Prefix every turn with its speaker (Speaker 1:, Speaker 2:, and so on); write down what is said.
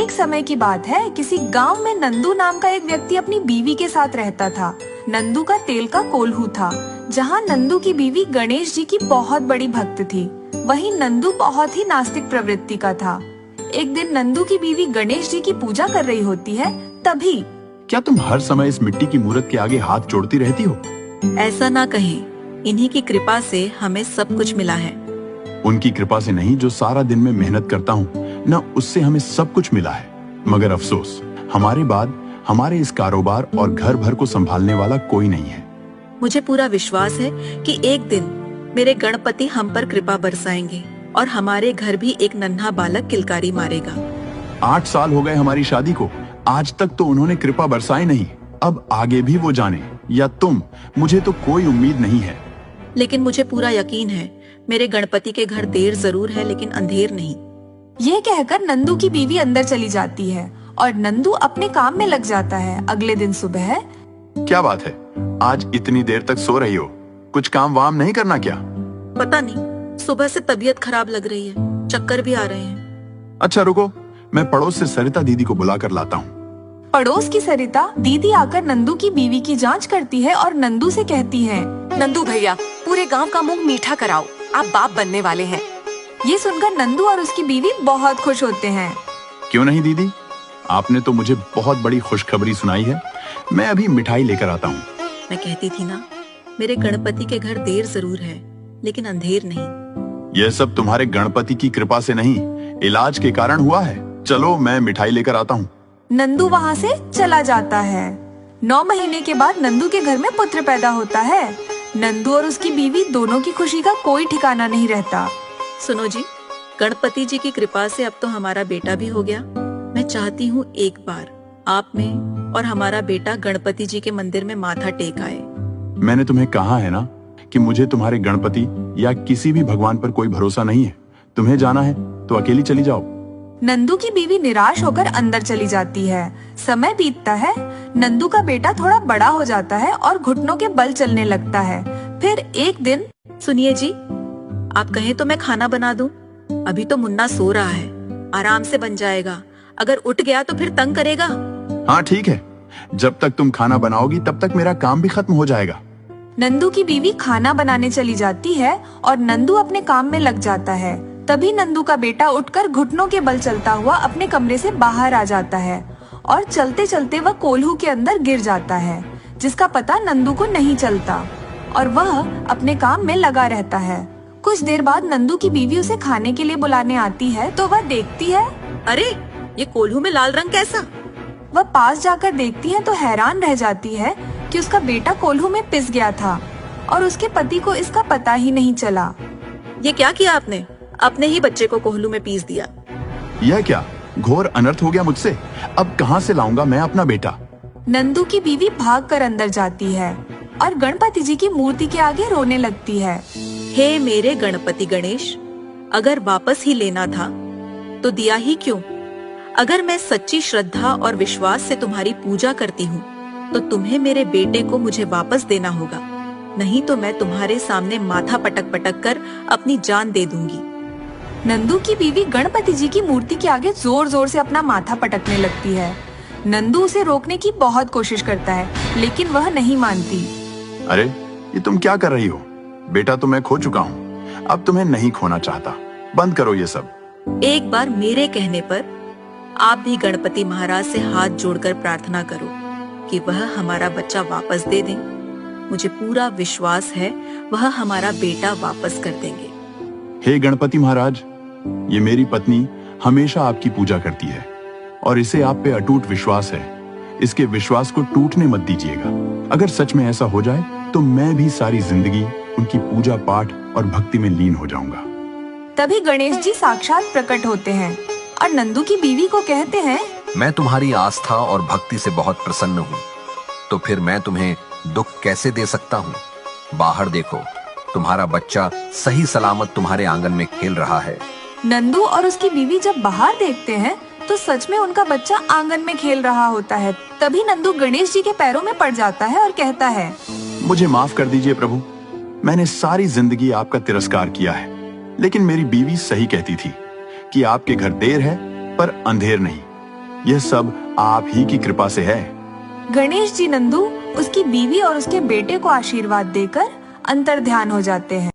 Speaker 1: एक समय की बात है, किसी गांव में नंदू नाम का एक व्यक्ति अपनी बीवी के साथ रहता था। नंदू का तेल का कोल्हू था। जहां नंदू की बीवी गणेश जी की बहुत बड़ी भक्त थी, वहीं नंदू बहुत ही नास्तिक प्रवृत्ति का था। एक दिन नंदू की बीवी गणेश जी की पूजा कर रही होती है, तभी
Speaker 2: क्या तुम हर समय इस मिट्टी की मूर्त के आगे हाथ जोड़ती रहती हो?
Speaker 3: ऐसा ना कहें, इन्हीं की कृपा से हमें सब कुछ मिला है।
Speaker 2: उनकी कृपा से नहीं, जो सारा दिन में मेहनत करता हूँ न, उससे हमें सब कुछ मिला है। मगर अफसोस, हमारे बाद हमारे इस कारोबार और घर भर को संभालने वाला कोई नहीं है।
Speaker 3: मुझे पूरा विश्वास है कि एक दिन मेरे गणपति हम पर कृपा बरसाएंगे और हमारे घर भी एक नन्हा बालक किलकारी मारेगा।
Speaker 2: 8 साल हो गए हमारी शादी को, आज तक तो उन्होंने कृपा बरसाई नहीं। अब आगे भी वो जाने या तुम, मुझे तो कोई उम्मीद नहीं है।
Speaker 3: लेकिन मुझे पूरा यकीन है, मेरे गणपति के घर देर जरूर है लेकिन अंधेर नहीं।
Speaker 1: ये कहकर नंदू की बीवी अंदर चली जाती है और नंदू अपने काम में लग जाता है। अगले दिन सुबह,
Speaker 2: क्या बात है, आज इतनी देर तक सो रही हो? कुछ काम वाम नहीं करना क्या?
Speaker 3: पता नहीं, सुबह से तबीयत खराब लग रही है, चक्कर भी आ रहे हैं।
Speaker 2: अच्छा रुको, मैं पड़ोस से सरिता दीदी को बुला कर लाता हूँ।
Speaker 1: पड़ोस की सरिता दीदी आकर नंदू की बीवी की जांच करती है और नंदू से कहती है,
Speaker 4: नंदू भैया, पूरे गांव का मुंह मीठा कराओ, आप बाप बनने वाले हैं।
Speaker 1: ये सुनकर नंदू और उसकी बीवी बहुत खुश होते हैं।
Speaker 2: क्यों नहीं दीदी, आपने तो मुझे बहुत बड़ी खुशखबरी सुनाई है। मैं अभी मिठाई लेकर आता हूँ।
Speaker 3: मैं कहती थी ना, मेरे गणपति के घर देर जरूर है लेकिन अंधेर नहीं।
Speaker 2: यह सब तुम्हारे गणपति की कृपा से नहीं, इलाज के कारण हुआ है। चलो मैं मिठाई लेकर आता हूँ।
Speaker 1: नंदू वहाँ से चला जाता है। 9 महीने के बाद नंदू के घर में पुत्र पैदा होता है। नंदू और उसकी बीवी दोनों की खुशी का कोई ठिकाना नहीं रहता।
Speaker 3: सुनो जी, गणपति जी की कृपा से अब तो हमारा बेटा भी हो गया। मैं चाहती हूँ एक बार आप में और हमारा बेटा गणपति जी के मंदिर में माथा टेक आए।
Speaker 2: मैंने तुम्हें कहा है ना कि मुझे तुम्हारे गणपति या किसी भी भगवान पर कोई भरोसा नहीं है। तुम्हें जाना है तो अकेली चली जाओ।
Speaker 1: नंदू की बीवी निराश होकर अंदर चली जाती है। समय बीतता है, नंदू का बेटा थोड़ा बड़ा हो जाता है और घुटनों के बल चलने लगता है। फिर एक दिन,
Speaker 3: सुनिए जी, आप कहें तो मैं खाना बना दूं? अभी तो मुन्ना सो रहा है, आराम से बन जाएगा। अगर उठ गया तो फिर तंग करेगा।
Speaker 2: हाँ ठीक है, जब तक तुम खाना बनाओगी तब तक मेरा काम भी खत्म हो जाएगा।
Speaker 1: नंदू की बीवी खाना बनाने चली जाती है और नंदू अपने काम में लग जाता है। तभी नंदू का बेटा उठकर घुटनों के बल चलता हुआ अपने कमरे से बाहर आ जाता है और चलते चलते वह कोल्हू के अंदर गिर जाता है, जिसका पता नंदू को नहीं चलता और वह अपने काम में लगा रहता है। कुछ देर बाद नंदू की बीवी उसे खाने के लिए बुलाने आती है तो वह देखती है,
Speaker 3: अरे ये कोल्हू में लाल रंग कैसा?
Speaker 1: वह पास जाकर देखती है तो हैरान रह जाती है कि उसका बेटा कोल्हू में पिस गया था और उसके पति को इसका पता ही नहीं चला।
Speaker 3: ये क्या किया आपने? अपने ही बच्चे को कोल्हू में पीस दिया।
Speaker 2: यह क्या घोर अनर्थ हो गया मुझसे। अब कहाँ से लाऊंगा मैं अपना बेटा?
Speaker 1: नंदू की बीवी भागकर अंदर जाती है और गणपति जी की मूर्ति के आगे रोने लगती है।
Speaker 3: हे मेरे गणपति गणेश, अगर वापस ही लेना था तो दिया ही क्यों? अगर मैं सच्ची श्रद्धा और विश्वास से तुम्हारी पूजा करती हूँ तो तुम्हें मेरे बेटे को मुझे वापस देना होगा, नहीं तो मैं तुम्हारे सामने माथा पटक पटक कर अपनी जान दे दूंगी।
Speaker 1: नंदू की बीवी गणपति जी की मूर्ति के आगे जोर जोर से अपना माथा पटकने लगती है। नंदू उसे रोकने की बहुत कोशिश करता है लेकिन वह नहीं मानती।
Speaker 2: अरे ये तुम क्या कर रही हो? बेटा तो मैं खो चुका हूँ, अब तुम्हें नहीं खोना चाहता। बंद करो ये सब।
Speaker 3: एक बार मेरे कहने पर आप भी गणपति महाराज से हाथ जोड़कर प्रार्थना करो कि वह हमारा बच्चा वापस दे दें। मुझे पूरा विश्वास है वह हमारा बेटा वापस कर देंगे।
Speaker 2: हे गणपति महाराज, ये मेरी पत्नी हमेशा आपकी पूजा करती है और इसे आप पे अटूट विश्वास है। इसके विश्वास को टूटने मत दीजिएगा। अगर सच में ऐसा हो जाए तो मैं भी सारी जिंदगी उनकी पूजा पाठ और भक्ति में लीन हो जाऊंगा।
Speaker 1: तभी गणेश जी साक्षात प्रकट होते हैं और नंदू की बीवी को कहते हैं,
Speaker 5: मैं तुम्हारी आस्था और भक्ति से बहुत प्रसन्न हूँ, तो फिर मैं तुम्हें दुख कैसे दे सकता हूँ? बाहर देखो, तुम्हारा बच्चा सही सलामत तुम्हारे आंगन में खेल रहा है।
Speaker 1: नंदू और उसकी बीवी जब बाहर देखते हैं तो सच में उनका बच्चा आंगन में खेल रहा होता है। तभी नंदू गणेश जी के पैरों में पड़ जाता है और कहता है,
Speaker 2: मुझे माफ कर दीजिए प्रभु, मैंने सारी जिंदगी आपका तिरस्कार किया है, लेकिन मेरी बीवी सही कहती थी कि आपके घर देर है पर अंधेर नहीं। यह सब आप ही की कृपा से है।
Speaker 1: गणेश जी नंदू उसकी बीवी और उसके बेटे को आशीर्वाद देकर अंतर ध्यान हो जाते हैं।